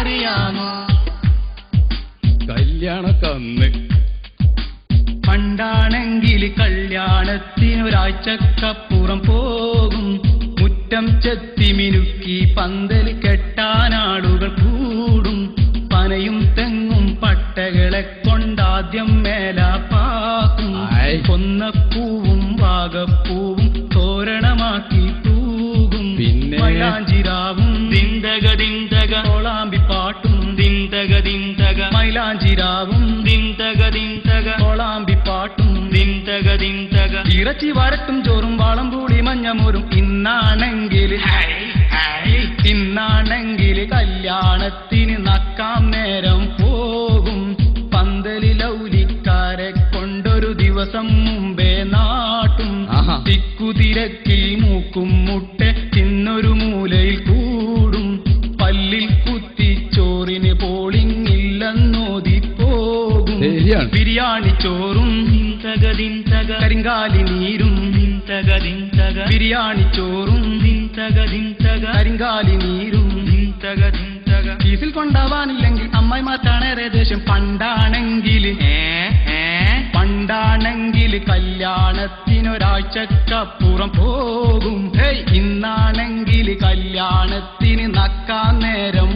അറിയാമോ കല്യാണക്കന്ന് പണ്ടാണെങ്കിൽ കല്യാണത്തിനൊരാഴ്ചക്കപ്പുറം പോകും. മുറ്റം ചെത്തി മിനുക്കി പന്തൽ കെട്ടാനാളുകൾ കൂടും. പനയും തെങ്ങും പട്ടകളെ കൊണ്ടാദ്യം മേലാപ്പാക്കും. കൊന്നപ്പൂവും വാഗപ്പൂവും തോരണമാക്കി തൂകും. മൈലാഞ്ചിരാവും ദിന്തക ദിന്തക കോളാമ്പിപ്പാട്ടും ദിന്തക ദിന്തക മൈലാഞ്ചിരാവും ദിന്തക ദിന്തക കോളാമ്പിപ്പാട്ടും ദിന്തക ദിന്തക ഇറച്ചി വരട്ടും ചോറും വാളം പൂളി മഞ്ഞമോരും. ഇന്നാണെങ്കിൽ കല്യാണത്തിന് നക്കാം നേരം പോകും. പന്തലി ലൗലിക്കാരെ കൊണ്ടൊരു ദിവസം മുമ്പേ നാട്ടും. തിക്കുതിരക്കിൽ മൂക്കും മുട്ടെ തിന്നൊരു മൂലയിൽ കൂടും. പല്ലിൽ കുത്തി ചോറിന് പോളിങ്ങില്ലെന്നോതി പോകും. ബിരിയാണി ചോറും കരിങ്കാലി നീരും ബിരിയാണി ചോറും കരിങ്കാലി നീരും കീസിൽ കൊണ്ടാവാനില്ലെങ്കിൽ അമ്മായിമാർക്കാണേറെ ദേഷ്യം. പണ്ടാണെങ്കിൽ കല്യാണത്തിനൊരാഴ്ചക്കപ്പുറം പോകും. ഇന്നാണെങ്കിൽ കല്യാണത്തിന് നക്കാൻ നേരം